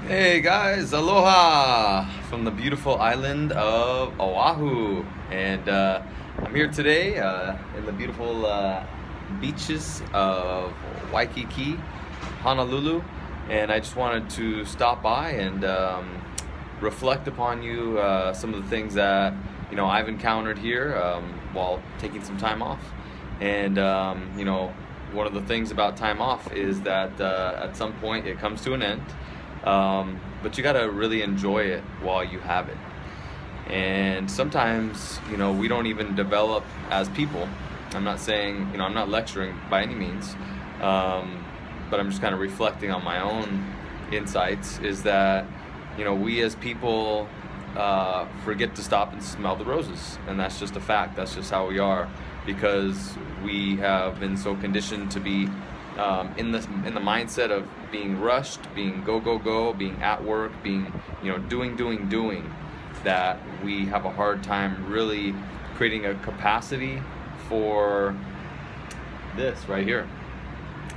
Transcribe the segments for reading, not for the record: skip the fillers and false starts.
Hey guys, aloha from the beautiful island of Oahu. And I'm here today in the beautiful beaches of Waikiki, Honolulu. And I just wanted to stop by and reflect upon you some of the things that I've encountered here while taking some time off. And one of the things about time off is that at some point it comes to an end. But you gotta really enjoy it while you have it. And sometimes, we don't even develop as people. I'm not saying, I'm not lecturing by any means, but I'm just kind of reflecting on my own insights, is that, we as people forget to stop and smell the roses. And that's just a fact. That's just how we are, because we have been so conditioned to be in the mindset of being rushed, being go, being at work, being doing, that we have a hard time really creating a capacity for this right here,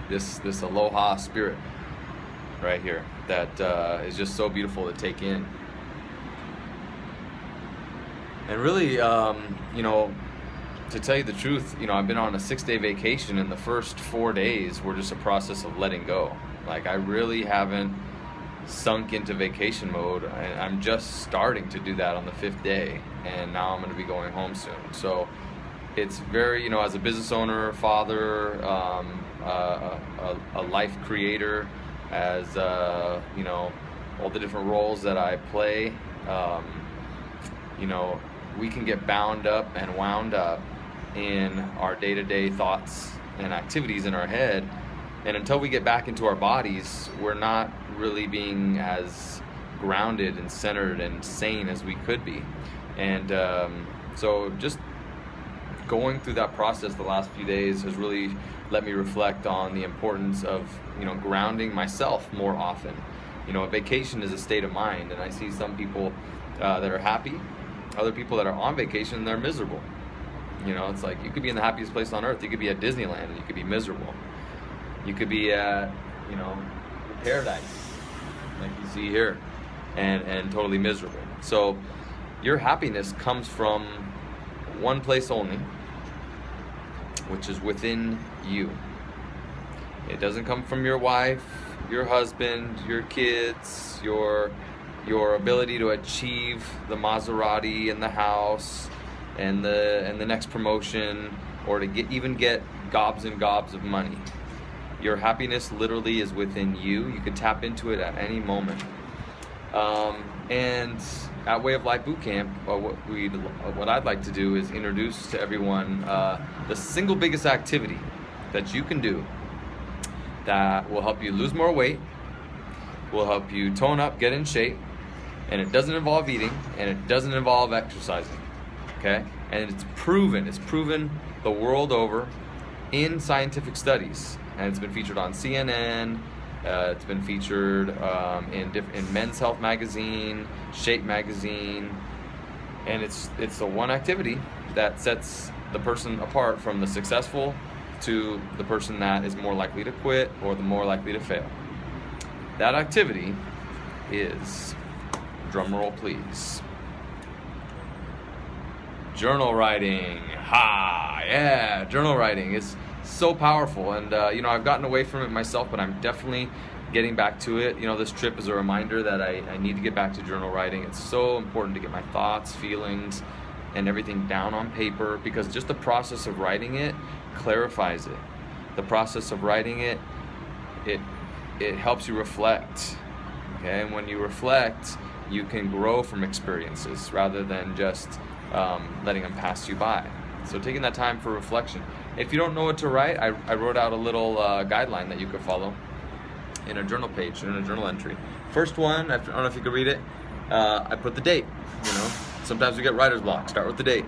this aloha spirit right here that is just so beautiful to take in. And really, to tell you the truth, I've been on a 6-day vacation, and the first 4 days were just a process of letting go. Like, I really haven't sunk into vacation mode. I'm just starting to do that on the 5th day, and now I'm going to be going home soon. So it's very, as a business owner, father, a life creator, as all the different roles that I play, we can get bound up and wound up in our day-to-day thoughts and activities in our head, and until we get back into our bodies, we're not really being as grounded and centered and sane as we could be. And so just going through that process the last few days has really let me reflect on the importance of grounding myself more often. A vacation is a state of mind, and I see some people that are happy, other people that are on vacation, they're miserable. It's like, you could be in the happiest place on earth. You could be at Disneyland and you could be miserable. You could be at, paradise, like you see here, and totally miserable. So your happiness comes from one place only, which is within you. It doesn't come from your wife, your husband, your kids, your ability to achieve the Maserati and the house and the next promotion, or to get gobs and gobs of money. Your happiness literally is within you. You can tap into it at any moment. And at Way of Life Bootcamp, what I'd like to do is introduce to everyone the single biggest activity that you can do that will help you lose more weight, will help you tone up, get in shape, and it doesn't involve eating, and it doesn't involve exercising, okay? And it's proven the world over in scientific studies, and it's been featured on CNN, it's been featured in Men's Health magazine, Shape magazine, and it's the one activity that sets the person apart from the successful to the person that is more likely to quit or the more likely to fail. That activity is, drum roll please, journal writing. Yeah, journal writing is so powerful, and I've gotten away from it myself, but I'm definitely getting back to it. This trip is a reminder that I need to get back to journal writing. It's so important to get my thoughts, feelings, and everything down on paper, because just the process of writing it clarifies it. The process of writing it helps you reflect, okay? And when you reflect, you can grow from experiences rather than just letting them pass you by. So taking that time for reflection. If you don't know what to write, I wrote out a little guideline that you could follow in a journal page, in a journal entry. First one, I don't know if you could read it, I put the date. Sometimes we get writer's block. Start with the date.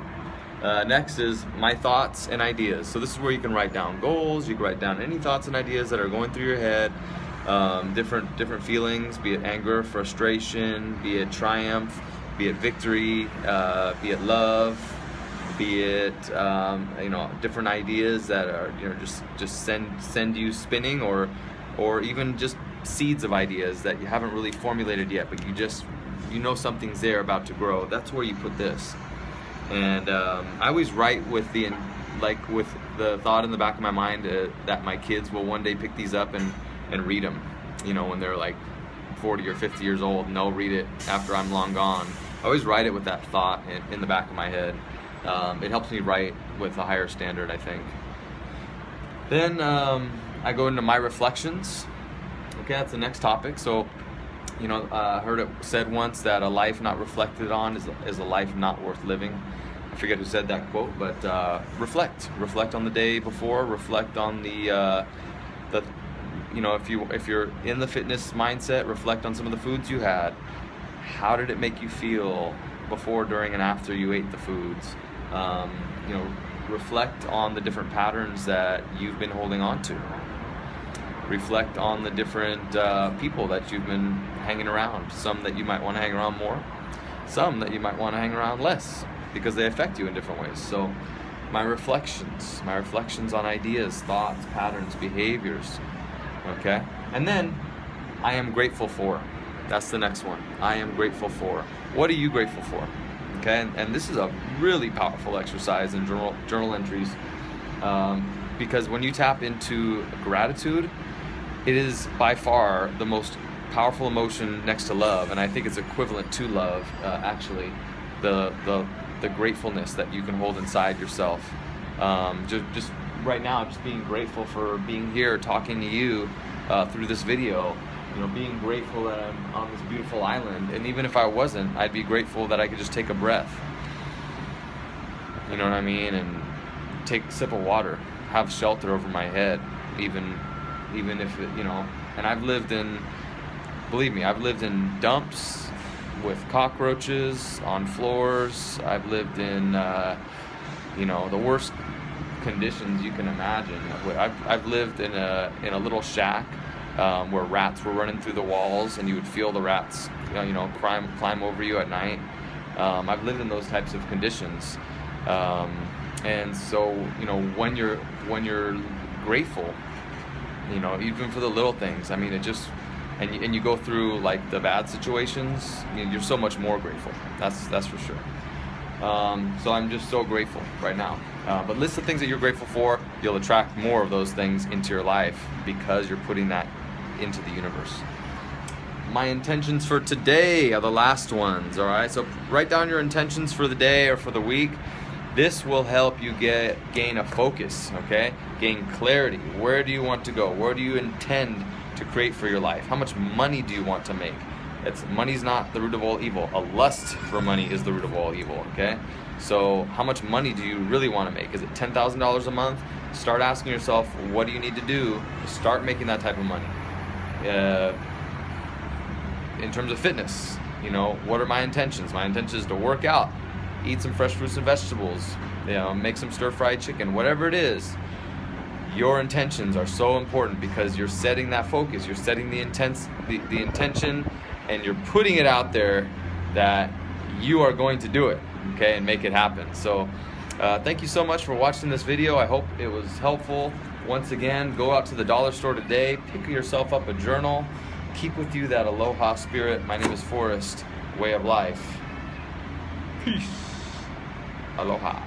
Next is my thoughts and ideas. So this is where you can write down goals. You can write down any thoughts and ideas that are going through your head. Different feelings, be it anger, frustration, be it triumph, be it victory, be it love, be it different ideas that are just send you spinning, or even just seeds of ideas that you haven't really formulated yet, but you know something's there about to grow, that's where you put this. And I always write with the thought in the back of my mind that my kids will one day pick these up and read them, you know, when they're like 40 or 50 years old, and they'll read it after I'm long gone. I always write it with that thought in the back of my head. It helps me write with a higher standard, I think. Then I go into my reflections. Okay, that's the next topic. So, you know, I heard it said once that a life not reflected on is a life not worth living. I forget who said that quote, but reflect on the day before. Reflect on the you know, if you're in the fitness mindset, reflect on some of the foods you had. How did it make you feel before, during, and after you ate the foods? You know, reflect on the different patterns that you've been holding on to. Reflect on the different people that you've been hanging around. Some that you might want to hang around more, some that you might want to hang around less, because they affect you in different ways. So my reflections on ideas, thoughts, patterns, behaviors. Okay, and then I am grateful for. That's the next one. I am grateful for. What are you grateful for? Okay, and this is a really powerful exercise in journal entries, because when you tap into gratitude, it is by far the most powerful emotion next to love, and I think it's equivalent to love, actually. The gratefulness that you can hold inside yourself. Just right now, just being grateful for being here talking to you through this video. You know, being grateful that I'm on this beautiful island, and even if I wasn't, I'd be grateful that I could just take a breath. You know what I mean? And take a sip of water, have shelter over my head, even if it, you know. And I've lived in, believe me, I've lived in dumps with cockroaches on floors. I've lived in, you know, the worst conditions you can imagine. I've lived in a little shack where rats were running through the walls, and you would feel the rats, you know, climb over you at night. I've lived in those types of conditions, and so, you know, when you're grateful, you know, even for the little things. I mean, it just, and you go through like the bad situations, you're so much more grateful. That's for sure. So I'm just so grateful right now. But list the things that you're grateful for. You'll attract more of those things into your life because you're putting that into the universe. My intentions for today are the last ones, all right? So write down your intentions for the day or for the week. This will help you gain a focus, okay? Gain clarity. Where do you want to go? Where do you intend to create for your life? How much money do you want to make? Money's not the root of all evil. A lust for money is the root of all evil, okay? So how much money do you really want to make? Is it $10,000 a month? Start asking yourself, what do you need to do to start making that type of money? In terms of fitness, you know, what are my intentions? My intention is to work out, eat some fresh fruits and vegetables, you know, make some stir-fried chicken, whatever it is. Your intentions are so important because you're setting that focus, you're setting the intention, and you're putting it out there that you are going to do it, okay, and make it happen. So thank you so much for watching this video. I hope it was helpful. Once again, go out to the dollar store today, pick yourself up a journal, keep with you that aloha spirit. My name is Forrest, way of life. Peace. Aloha.